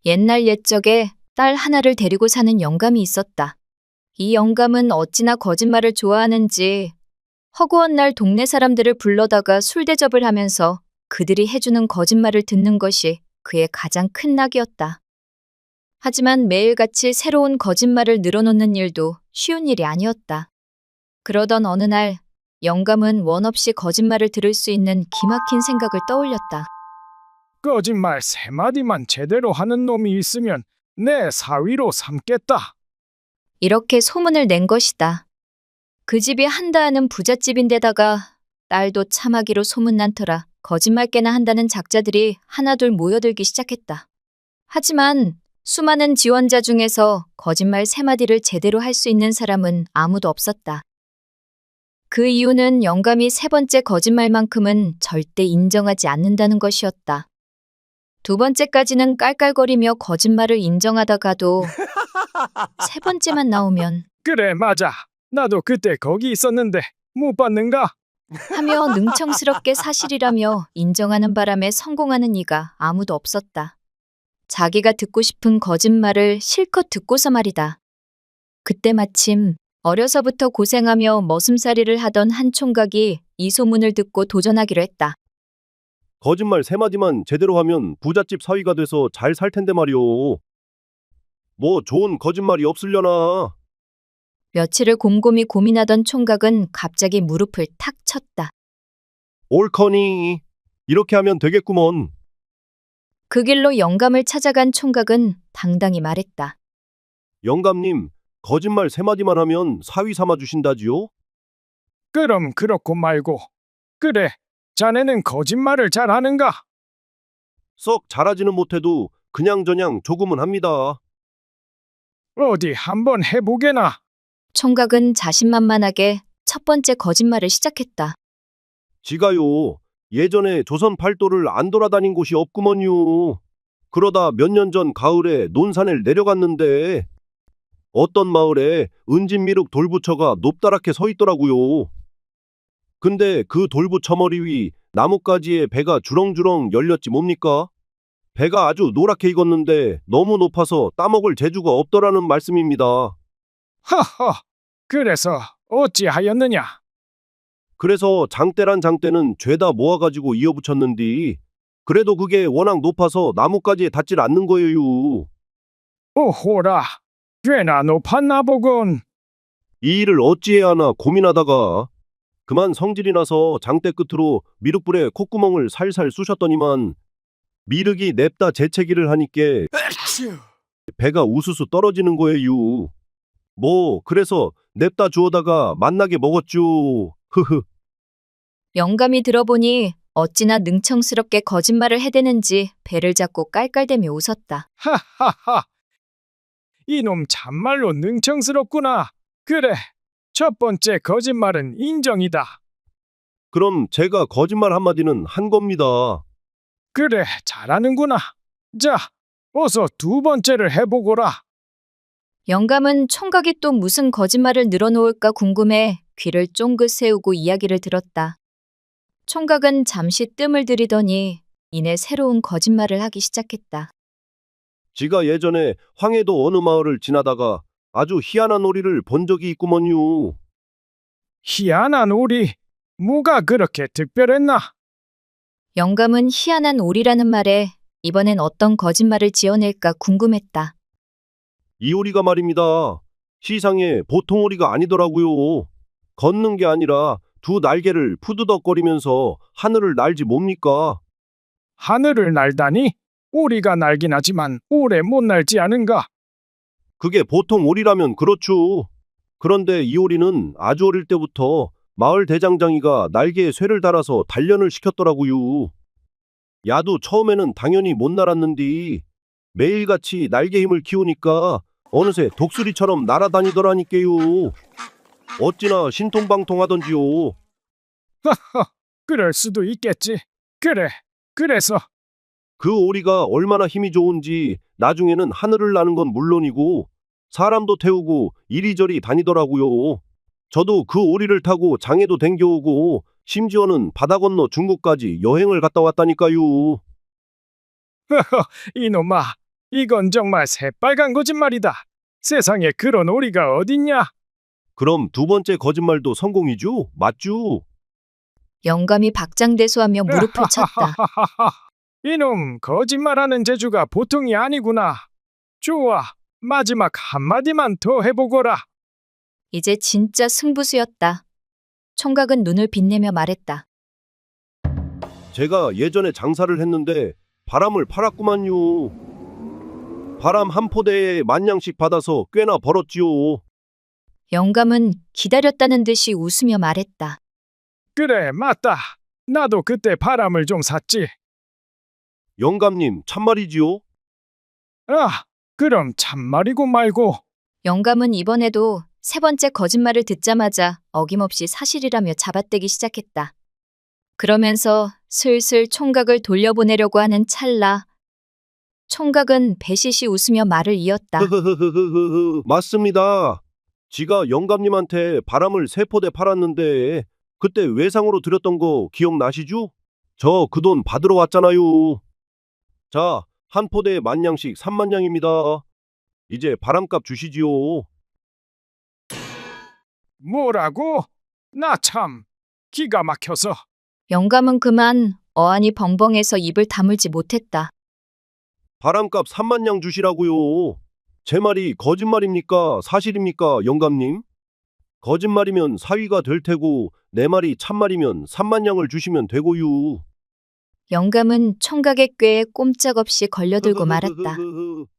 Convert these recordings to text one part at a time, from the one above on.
옛날 옛적에 딸 하나를 데리고 사는 영감이 있었다. 이 영감은 어찌나 거짓말을 좋아하는지 허구한 날 동네 사람들을 불러다가 술 대접을 하면서 그들이 해주는 거짓말을 듣는 것이 그의 가장 큰 낙이었다. 하지만 매일같이 새로운 거짓말을 늘어놓는 일도 쉬운 일이 아니었다. 그러던 어느 날 영감은 원 없이 거짓말을 들을 수 있는 기막힌 생각을 떠올렸다. 거짓말 3마디만 제대로 하는 놈이 있으면 내 사위로 삼겠다. 이렇게 소문을 낸 것이다. 그 집이 한다 하는 부잣집인데다가 딸도 참하기로 소문난 터라 거짓말 깨나 한다는 작자들이 하나둘 모여들기 시작했다. 하지만 수많은 지원자 중에서 거짓말 3마디를 제대로 할 수 있는 사람은 아무도 없었다. 그 이유는 영감이 3번째 거짓말만큼은 절대 인정하지 않는다는 것이었다. 2번째까지는 깔깔거리며 거짓말을 인정하다가도 3번째만 나오면 그래, 맞아. 나도 그때 거기 있었는데 못 봤는가? 하며 능청스럽게 사실이라며 인정하는 바람에 성공하는 이가 아무도 없었다. 자기가 듣고 싶은 거짓말을 실컷 듣고서 말이다. 그때 마침 어려서부터 고생하며 머슴살이를 하던 한 총각이 이 소문을 듣고 도전하기로 했다. 거짓말 3마디만 제대로 하면 부잣집 사위가 돼서 잘 살 텐데 말이오. 뭐 좋은 거짓말이 없으려나. 며칠을 곰곰이 고민하던 총각은 갑자기 무릎을 탁 쳤다. 옳거니. 이렇게 하면 되겠구먼. 그 길로 영감을 찾아간 총각은 당당히 말했다. 영감님, 거짓말 3마디만 하면 사위 삼아 주신다지요? 그럼 그렇고 말고. 그래, 자네는 거짓말을 잘하는가? 썩 잘하지는 못해도 그냥저냥 조금은 합니다. 어디 한번 해보게나. 총각은 자신만만하게 첫 번째 거짓말을 시작했다. 지가요. 예전에 조선 팔도를 안 돌아다닌 곳이 없구먼요. 그러다 몇 년 전 가을에 논산을 내려갔는데 어떤 마을에 은진미륵 돌부처가 높다랗게 서 있더라고요. 근데 그 돌부처 머리 위 나뭇가지에 배가 주렁주렁 열렸지 뭡니까? 배가 아주 노랗게 익었는데 너무 높아서 따먹을 재주가 없더라는 말씀입니다. 허허, 그래서 어찌하였느냐? 그래서 장대란 장대는 죄다 모아가지고 이어붙였는디 그래도 그게 워낙 높아서 나뭇가지에 닿질 않는 거예요. 오호라, 꽤나 높았나 보군. 이 일을 어찌해야 하나 고민하다가 그만 성질이 나서 장대 끝으로 미륵불에 콧구멍을 살살 쑤셨더니만 미륵이 냅다 재채기를 하니께 배가 우수수 떨어지는 거예요. 뭐 그래서 냅다 주워다가 맛나게 먹었죠. 흐흐. 영감이 들어보니 어찌나 능청스럽게 거짓말을 해대는지 배를 잡고 깔깔대며 웃었다. 하하하, 이놈 참말로 능청스럽구나. 그래, 첫 번째 거짓말은 인정이다. 그럼 제가 거짓말 한마디는 한 겁니다. 그래, 잘하는구나. 자, 어서 2번째를 해보거라. 영감은 총각이 또 무슨 거짓말을 늘어놓을까 궁금해 귀를 쫑긋 세우고 이야기를 들었다. 총각은 잠시 뜸을 들이더니 이내 새로운 거짓말을 하기 시작했다. 지가 예전에 황해도 어느 마을을 지나다가 아주 희한한 오리를 본 적이 있구먼요. 희한한 오리, 뭐가 그렇게 특별했나? 영감은 희한한 오리라는 말에 이번엔 어떤 거짓말을 지어낼까 궁금했다. 이 오리가 말입니다. 시상에 보통 오리가 아니더라고요. 걷는 게 아니라 2 날개를 푸드덕거리면서 하늘을 날지 뭡니까? 하늘을 날다니? 오리가 날긴 하지만 오래 못 날지 않은가? 그게 보통 오리라면 그렇죠. 그런데 이 오리는 아주 어릴 때부터 마을 대장장이가 날개에 쇠를 달아서 단련을 시켰더라고요. 야도 처음에는 당연히 못 날았는디 매일같이 날개 힘을 키우니까 어느새 독수리처럼 날아다니더라니까요. 어찌나 신통방통하던지요. 하하, 그럴 수도 있겠지. 그래, 그래서 그 오리가 얼마나 힘이 좋은지 나중에는 하늘을 나는 건 물론이고 사람도 태우고 이리저리 다니더라고요. 저도 그 오리를 타고 장에도 댕겨오고 심지어는 바다 건너 중국까지 여행을 갔다 왔다니까요. 이놈아, 이건 정말 새빨간 거짓말이다. 세상에 그런 오리가 어딨냐? 그럼 두 번째 거짓말도 성공이죠? 맞죠? 영감이 박장대소하며 무릎을 쳤다. 이놈, 거짓말하는 재주가 보통이 아니구나. 좋아, 마지막 한마디만 더 해보거라. 이제 진짜 승부수였다. 총각은 눈을 빛내며 말했다. 제가 예전에 장사를 했는데 바람을 팔았구만요. 바람 한 포대에 10,000냥씩 받아서 꽤나 벌었지요. 영감은 기다렸다는 듯이 웃으며 말했다. 그래, 맞다. 나도 그때 바람을 좀 샀지. 영감님, 참말이지요? 아, 그럼 참말이고 말고. 영감은 이번에도 세 번째 거짓말을 듣자마자 어김없이 사실이라며 잡아떼기 시작했다. 그러면서 슬슬 총각을 돌려보내려고 하는 찰나 총각은 배시시 웃으며 말을 이었다. 맞습니다. 지가 영감님한테 바람을 3포대 팔았는데 그때 외상으로 드렸던 거 기억나시죠? 저 그 돈 받으러 왔잖아요. 자, 한 포대에 10,000냥씩 30,000냥입니다. 이제 바람값 주시지요. 뭐라고? 나 참 기가 막혀서. 영감은 그만 어안이 벙벙해서 입을 다물지 못했다. 바람값 30,000냥 주시라고요. 제 말이 거짓말입니까? 사실입니까? 영감님? 거짓말이면 사위가 될 테고 내 말이 참말이면 30,000냥을 주시면 되고요. 영감은 총각의 꾀에 꼼짝없이 걸려들고 말았다.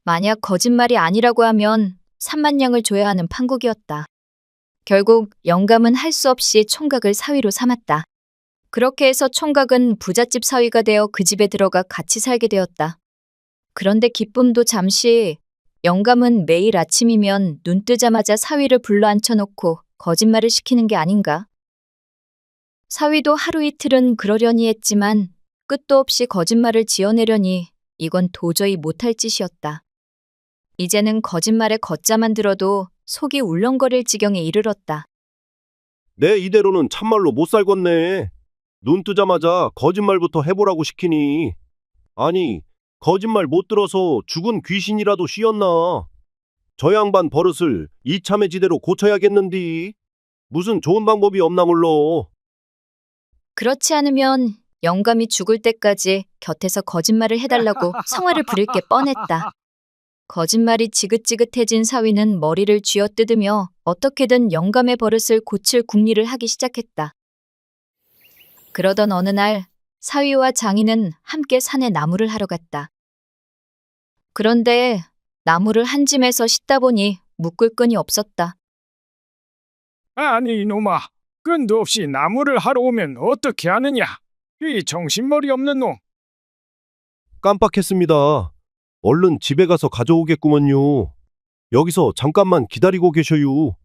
만약 거짓말이 아니라고 하면 30,000냥을 줘야 하는 판국이었다. 결국 영감은 할 수 없이 총각을 사위로 삼았다. 그렇게 해서 총각은 부잣집 사위가 되어 그 집에 들어가 같이 살게 되었다. 그런데 기쁨도 잠시 영감은 매일 아침이면 눈 뜨자마자 사위를 불러 앉혀놓고 거짓말을 시키는 게 아닌가? 사위도 하루 이틀은 그러려니 했지만 끝도 없이 거짓말을 지어내려니 이건 도저히 못할 짓이었다. 이제는 거짓말에 걷자만 들어도 속이 울렁거릴 지경에 이르렀다. 내 이대로는 참말로 못 살겠네. 눈 뜨자마자 거짓말부터 해보라고 시키니. 아니, 거짓말 못 들어서 죽은 귀신이라도 씌었나. 저 양반 버릇을 이참에 지대로 고쳐야겠는디. 무슨 좋은 방법이 없나 몰라. 그렇지 않으면 영감이 죽을 때까지 곁에서 거짓말을 해달라고 성화를 부릴 게 뻔했다. 거짓말이 지긋지긋해진 사위는 머리를 쥐어뜯으며 어떻게든 영감의 버릇을 고칠 궁리를 하기 시작했다. 그러던 어느 날 사위와 장인은 함께 산에 나무를 하러 갔다. 그런데 나무를 한 짐에서 싣다 보니 묶을 끈이 없었다. 아니 이놈아, 끈도 없이 나무를 하러 오면 어떻게 하느냐? 이 정신머리 없는 놈. 깜빡했습니다. 얼른 집에 가서 가져오겠구먼요. 여기서 잠깐만 기다리고 계셔요.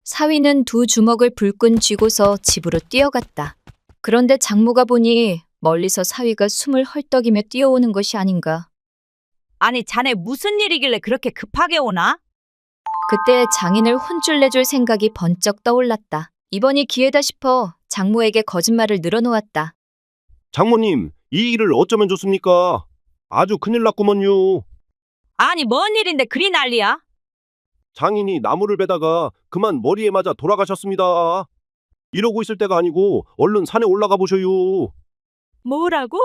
사위는 두 주먹을 불끈 쥐고서 집으로 뛰어갔다. 그런데 장모가 보니 멀리서 사위가 숨을 헐떡이며 뛰어오는 것이 아닌가. 아니, 자네 무슨 일이길래 그렇게 급하게 오나? 그때 장인을 혼쭐 내줄 생각이 번쩍 떠올랐다. 이번이 기회다 싶어 장모에게 거짓말을 늘어놓았다. 장모님, 이 일을 어쩌면 좋습니까? 아주 큰일 났구먼요. 아니, 뭔 일인데 그리 난리야? 장인이 나무를 베다가 그만 머리에 맞아 돌아가셨습니다. 이러고 있을 때가 아니고 얼른 산에 올라가 보셔요. 뭐라고?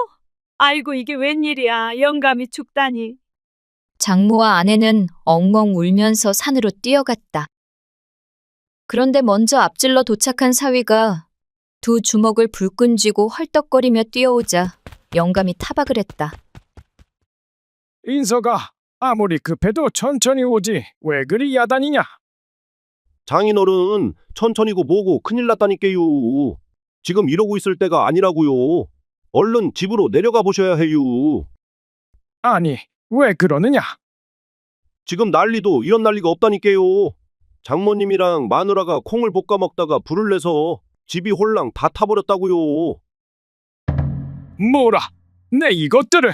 아이고, 이게 웬일이야. 영감이 죽다니. 장모와 아내는 엉엉 울면서 산으로 뛰어갔다. 그런데 먼저 앞질러 도착한 사위가 두 주먹을 불끈 쥐고 헐떡거리며 뛰어오자 영감이 타박을 했다. 인서가 아무리 급해도 천천히 오지 왜 그리 야단이냐? 장인어른, 천천히고 뭐고 큰일 났다니까요. 지금 이러고 있을 때가 아니라고요. 얼른 집으로 내려가 보셔야 해요. 아니 왜 그러느냐? 지금 난리도 이런 난리가 없다니까요. 장모님이랑 마누라가 콩을 볶아 먹다가 불을 내서 집이 홀랑 다 타버렸다고요. 뭐라? 내 이것들을.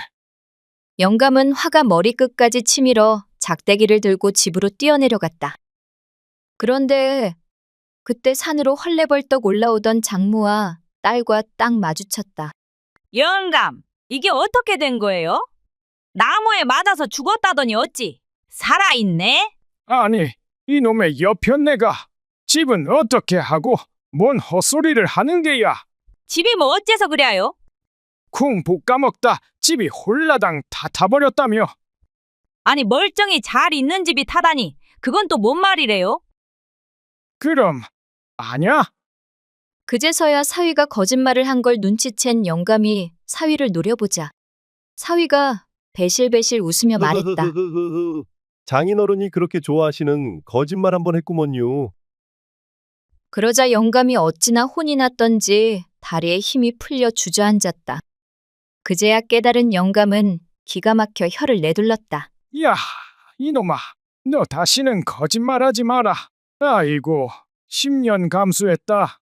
영감은 화가 머리끝까지 치밀어 작대기를 들고 집으로 뛰어내려갔다. 그런데 그때 산으로 헐레벌떡 올라오던 장모와 딸과 딱 마주쳤다. 영감, 이게 어떻게 된 거예요? 나무에 맞아서 죽었다더니 어찌 살아있네? 아니, 이놈의 여편네가 집은 어떻게 하고 뭔 헛소리를 하는 게야? 집이 뭐 어째서 그래요? 쿵 볶아먹다 집이 홀라당 다 타버렸다며. 아니 멀쩡히 잘 있는 집이 타다니 그건 또 뭔 말이래요? 그럼 아냐? 그제서야 사위가 거짓말을 한 걸 눈치챈 영감이 사위를 노려보자. 사위가 배실배실 웃으며 말했다. 장인어른이 그렇게 좋아하시는 거짓말 한번 했구먼요. 그러자 영감이 어찌나 혼이 났던지 다리에 힘이 풀려 주저앉았다. 그제야 깨달은 영감은 기가 막혀 혀를 내둘렀다. 야, 이놈아, 너 다시는 거짓말하지 마라. 아이고, 10년 감수했다.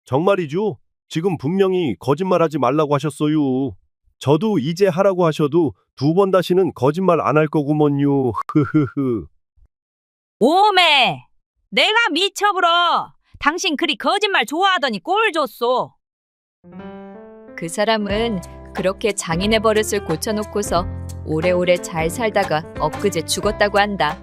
정말이죠? 지금 분명히 거짓말하지 말라고 하셨어요. 저도 이제 하라고 하셔도 2번 다시는 거짓말 안 할 거구먼요. 흐흐흐. 오메, 내가 미쳐불어. 당신 그리 거짓말 좋아하더니 꼴 줬소. 그 사람은 그렇게 장인의 버릇을 고쳐놓고서 오래오래 잘 살다가 엊그제 죽었다고 한다.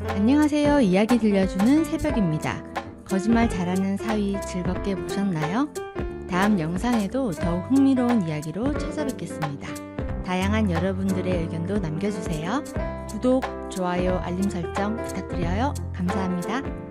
안녕하세요. 이야기 들려주는 새벽입니다. 거짓말 잘하는 사위 즐겁게 보셨나요? 다음 영상에도 더욱 흥미로운 이야기로 찾아뵙겠습니다. 다양한 여러분들의 의견도 남겨주세요. 구독, 좋아요, 알림 설정 부탁드려요. 감사합니다.